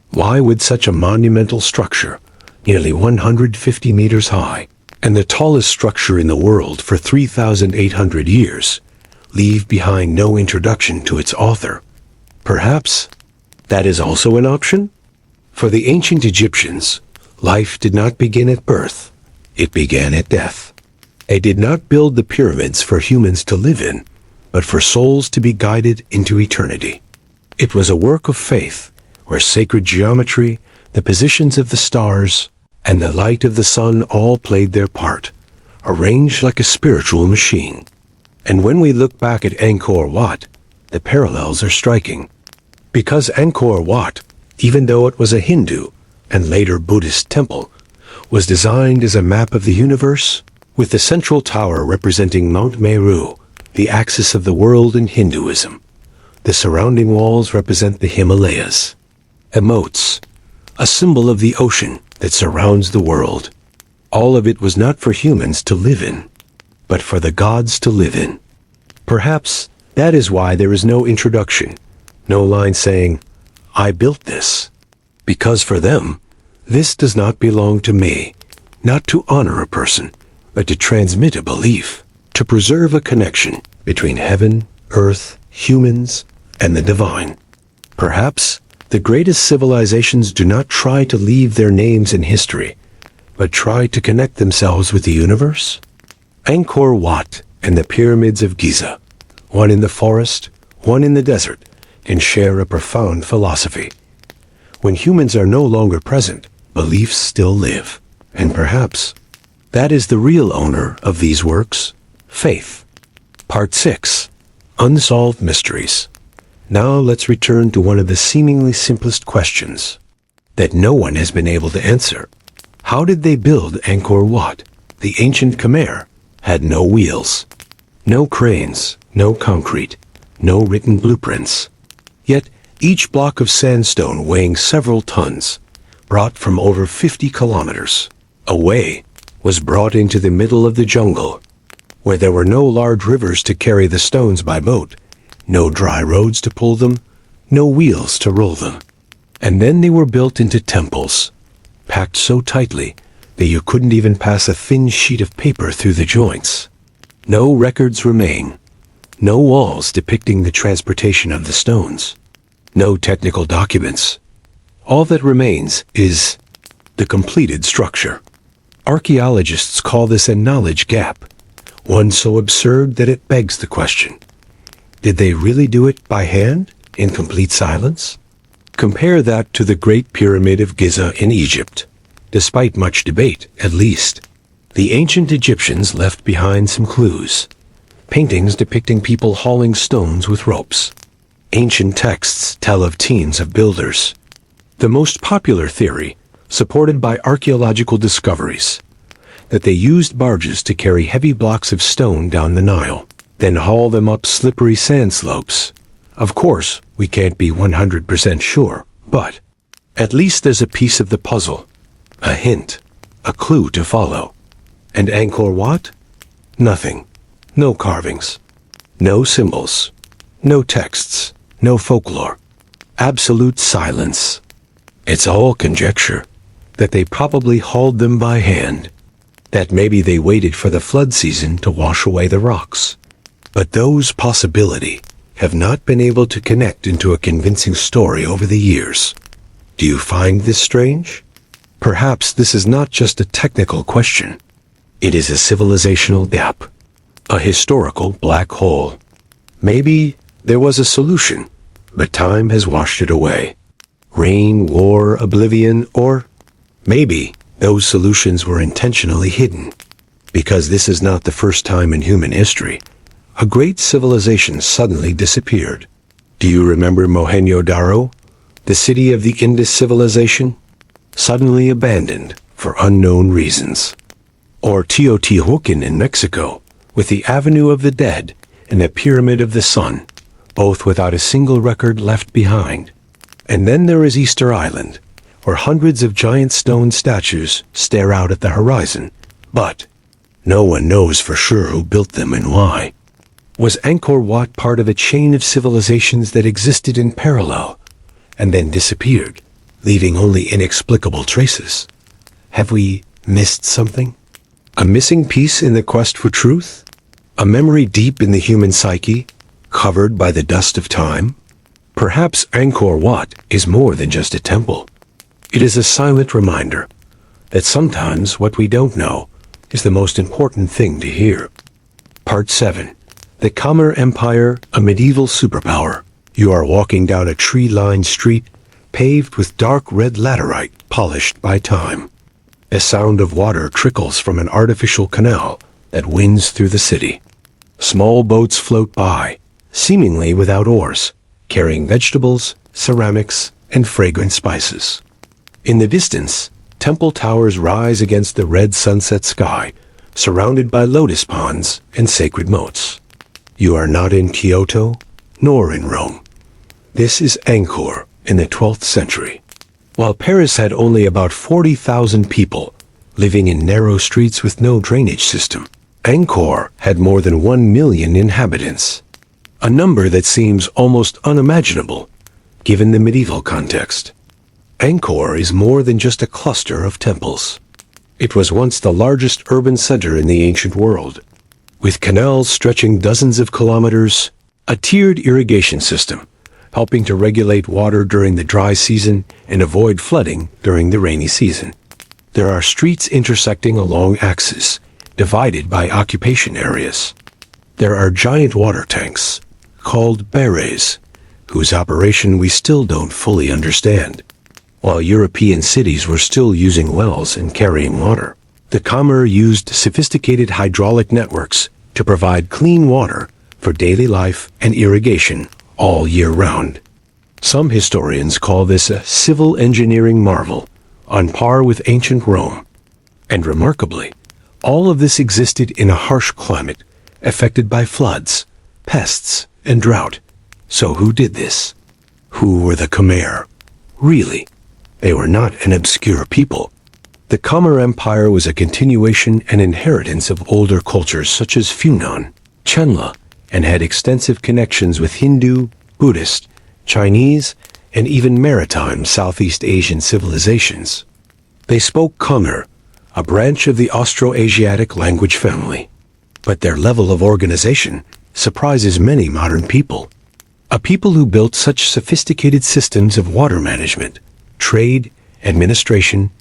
Why would such a monumental structure, nearly 150 meters high, and the tallest structure in the world for 3,800 years, leave behind no introduction to its author? Perhaps that is also an option? For the ancient Egyptians, life did not begin at birth. It began at death. They did not build the pyramids for humans to live in, but for souls to be guided into eternity. It was a work of faith, where sacred geometry, the positions of the stars, and the light of the sun all played their part, arranged like a spiritual machine. And when we look back at Angkor Wat, the parallels are striking. Because Angkor Wat, even though it was a Hindu and later Buddhist temple, was designed as a map of the universe, with the central tower representing Mount Meru, the axis of the world in Hinduism. The surrounding walls represent the Himalayas. Moats, a symbol of the ocean that surrounds the world. All of it was not for humans to live in, but for the gods to live in. Perhaps that is why there is no introduction, no line saying, "I built this." Because for them, this does not belong to me, not to honor a person, but to transmit a belief, to preserve a connection between heaven, earth, humans, and the divine. Perhaps the greatest civilizations do not try to leave their names in history, but try to connect themselves with the universe. Angkor Wat and the pyramids of Giza, one in the forest, one in the desert, can share a profound philosophy. When humans are no longer present, beliefs still live. And perhaps that is the real owner of these works, faith. Part 6. Unsolved Mysteries. Now let's return to one of the seemingly simplest questions that no one has been able to answer. How did they build Angkor Wat? The ancient Khmer had no wheels, no cranes, no concrete, no written blueprints. Yet each block of sandstone weighing several tons, brought from over 50 kilometers away, was brought into the middle of the jungle, where there were no large rivers to carry the stones by boat, no dry roads to pull them, no wheels to roll them. And then they were built into temples, packed so tightly that you couldn't even pass a thin sheet of paper through the joints. No records remain, no walls depicting the transportation of the stones, no technical documents. All that remains is the completed structure. Archaeologists call this a knowledge gap, one so absurd that it begs the question: did they really do it by hand, in complete silence? Compare that to the Great Pyramid of Giza in Egypt. Despite much debate, at least, the ancient Egyptians left behind some clues. Paintings depicting people hauling stones with ropes. Ancient texts tell of teams of builders. The most popular theory, supported by archaeological discoveries, that they used barges to carry heavy blocks of stone down the Nile, then haul them up slippery sand slopes. Of course, we can't be 100% sure, but at least there's a piece of the puzzle, a hint, a clue to follow. And Angkor Wat? Nothing. No carvings. No symbols. No texts. No folklore. Absolute silence. It's all conjecture, that they probably hauled them by hand, that maybe they waited for the flood season to wash away the rocks. But those possibilities have not been able to connect into a convincing story over the years. Do you find this strange? Perhaps this is not just a technical question. It is a civilizational gap, a historical black hole. Maybe there was a solution, but time has washed it away. Rain, war, oblivion, or maybe those solutions were intentionally hidden. Because this is not the first time in human history a great civilization suddenly disappeared. Do you remember Mohenjo-Daro, the city of the Indus civilization? Suddenly abandoned for unknown reasons. Or Teotihuacan in Mexico, with the Avenue of the Dead and the Pyramid of the Sun, both without a single record left behind. And then there is Easter Island, where hundreds of giant stone statues stare out at the horizon, but no one knows for sure who built them and why. Was Angkor Wat part of a chain of civilizations that existed in parallel, and then disappeared, leaving only inexplicable traces? Have we missed something? A missing piece in the quest for truth? A memory deep in the human psyche, covered by the dust of time? Perhaps Angkor Wat is more than just a temple. It is a silent reminder that sometimes what we don't know is the most important thing to hear. Part 7. The Khmer Empire, a medieval superpower. You are walking down a tree-lined street, paved with dark red laterite, polished by time. A sound of water trickles from an artificial canal that winds through the city. Small boats float by, seemingly without oars, carrying vegetables, ceramics, and fragrant spices. In the distance, temple towers rise against the red sunset sky, surrounded by lotus ponds and sacred moats. You are not in Kyoto, nor in Rome. This is Angkor in the 12th century. While Paris had only about 40,000 people living in narrow streets with no drainage system, Angkor had more than 1 million inhabitants, a number that seems almost unimaginable given the medieval context. Angkor is more than just a cluster of temples. It was once the largest urban center in the ancient world, with canals stretching dozens of kilometers, a tiered irrigation system helping to regulate water during the dry season and avoid flooding during the rainy season. There are streets intersecting along axes, divided by occupation areas. There are giant water tanks, called beres, whose operation we still don't fully understand. While European cities were still using wells and carrying water, the Khmer used sophisticated hydraulic networks to provide clean water for daily life and irrigation all year round. Some historians call this a civil engineering marvel, on par with ancient Rome. And remarkably, all of this existed in a harsh climate, affected by floods, pests, and drought. So who did this? Who were the Khmer? Really, they were not an obscure people. The Khmer Empire was a continuation and inheritance of older cultures such as Funan, Chenla, and had extensive connections with Hindu, Buddhist, Chinese, and even maritime Southeast Asian civilizations. They spoke Khmer, a branch of the Austroasiatic language family. But their level of organization surprises many modern people. A people who built such sophisticated systems of water management, trade, administration,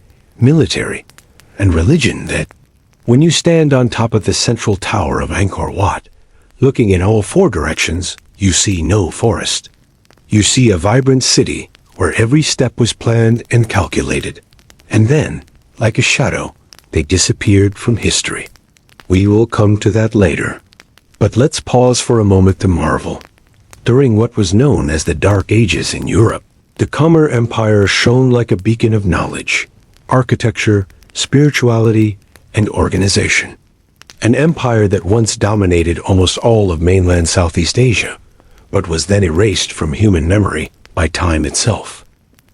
military, and religion that, when you stand on top of the central tower of Angkor Wat, looking in all four directions, you see no forest. You see a vibrant city where every step was planned and calculated. And then, like a shadow, they disappeared from history. We will come to that later. But let's pause for a moment to marvel. During what was known as the Dark Ages in Europe, the Khmer Empire shone like a beacon of knowledge, architecture, spirituality, and organization. An empire that once dominated almost all of mainland Southeast Asia, but was then erased from human memory by time itself.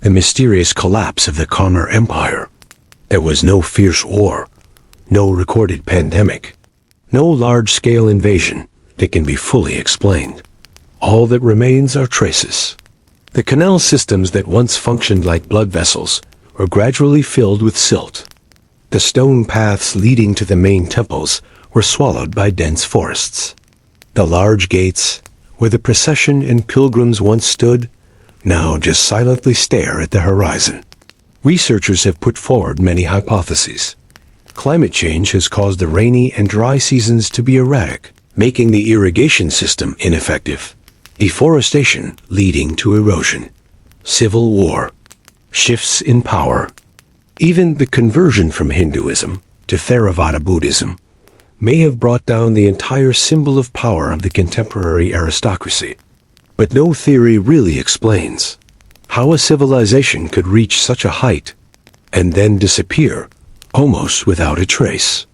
The mysterious collapse of the Khmer Empire. There was no fierce war, no recorded pandemic, no large-scale invasion that can be fully explained. All that remains are traces. The canal systems that once functioned like blood vessels were gradually filled with silt. The stone paths leading to the main temples were swallowed by dense forests. The large gates, where the procession and pilgrims once stood, now just silently stare at the horizon. Researchers have put forward many hypotheses. Climate change has caused the rainy and dry seasons to be erratic, making the irrigation system ineffective. Deforestation leading to erosion. Civil war. Shifts in power. Even the conversion from Hinduism to Theravada Buddhism may have brought down the entire symbol of power of the contemporary aristocracy. But no theory really explains how a civilization could reach such a height and then disappear almost without a trace.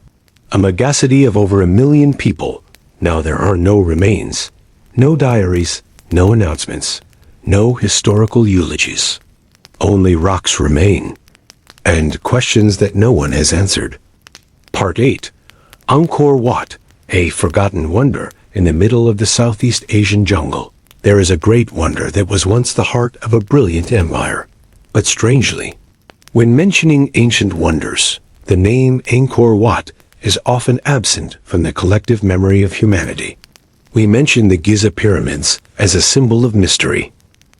A megacity of over 1 million people. Now there are no remains, no diaries, no announcements, no historical eulogies. Only rocks remain, and questions that no one has answered. Part 8. Angkor Wat, a forgotten wonder in the middle of the Southeast Asian jungle. There is a great wonder that was once the heart of a brilliant empire. But strangely, when mentioning ancient wonders, the name Angkor Wat is often absent from the collective memory of humanity. We mention the Giza pyramids as a symbol of mystery.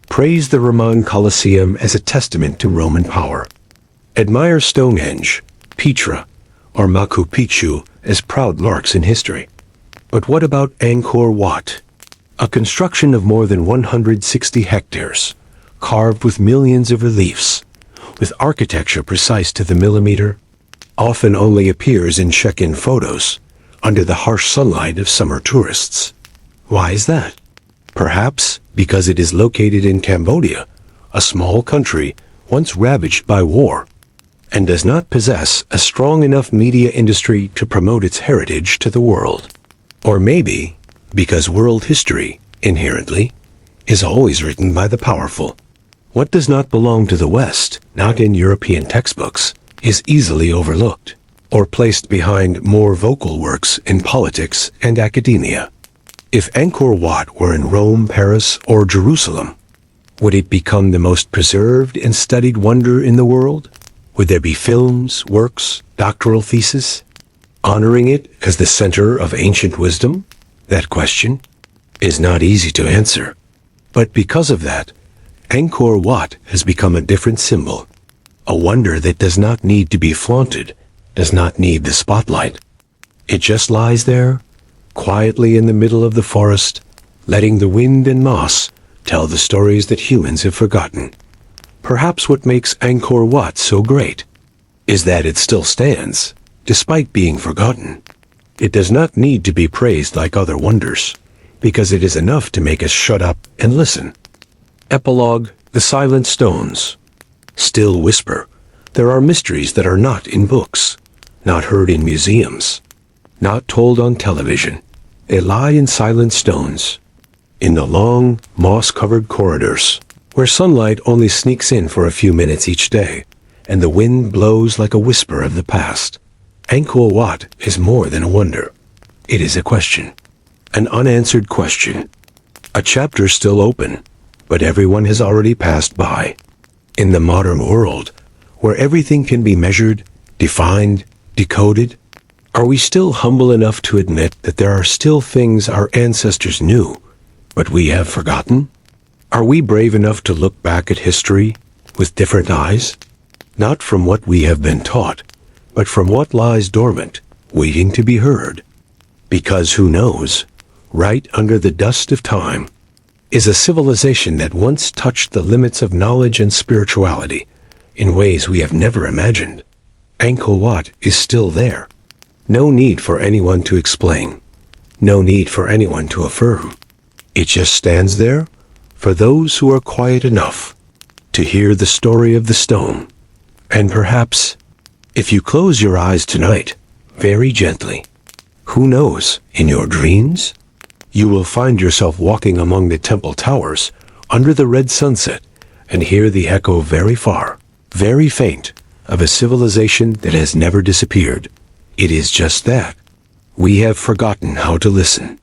Praise the Roman Colosseum as a testament to Roman power. Admire Stonehenge, Petra, or Machu Picchu as proud larks in history. But what about Angkor Wat? A construction of more than 160 hectares, carved with millions of reliefs, with architecture precise to the millimeter, often only appears in check-in photos, under the harsh sunlight of summer tourists. Why is that? Perhaps because it is located in Cambodia, a small country once ravaged by war, and does not possess a strong enough media industry to promote its heritage to the world. Or maybe because world history, inherently, is always written by the powerful. What does not belong to the West, not in European textbooks, is easily overlooked, or placed behind more vocal works in politics and academia. If Angkor Wat were in Rome, Paris, or Jerusalem, would it become the most preserved and studied wonder in the world? Would there be films, works, doctoral theses, honoring it as the center of ancient wisdom? That question is not easy to answer. But because of that, Angkor Wat has become a different symbol, a wonder that does not need to be flaunted, does not need the spotlight. It just lies there, quietly in the middle of the forest, letting the wind and moss tell the stories that humans have forgotten. Perhaps what makes Angkor Wat so great is that it still stands, despite being forgotten. It does not need to be praised like other wonders, because it is enough to make us shut up and listen. Epilogue: The Silent Stones. Still whisper, there are mysteries that are not in books, not heard in museums, not told on television. They lie in silent stones, in the long, moss-covered corridors, where sunlight only sneaks in for a few minutes each day, and the wind blows like a whisper of the past. Angkor Wat is more than a wonder. It is a question, an unanswered question, a chapter still open, but everyone has already passed by. In the modern world, where everything can be measured, defined, decoded, are we still humble enough to admit that there are still things our ancestors knew, but we have forgotten? Are we brave enough to look back at history with different eyes? Not from what we have been taught, but from what lies dormant, waiting to be heard. Because who knows, right under the dust of time, is a civilization that once touched the limits of knowledge and spirituality in ways we have never imagined. Angkor Wat is still there. No need for anyone to explain. No need for anyone to affirm. It just stands there for those who are quiet enough to hear the story of the stone. And perhaps, if you close your eyes tonight, very gently, who knows, in your dreams, you will find yourself walking among the temple towers under the red sunset and hear the echo very far, very faint, of a civilization that has never disappeared. It is just that. We have forgotten how to listen.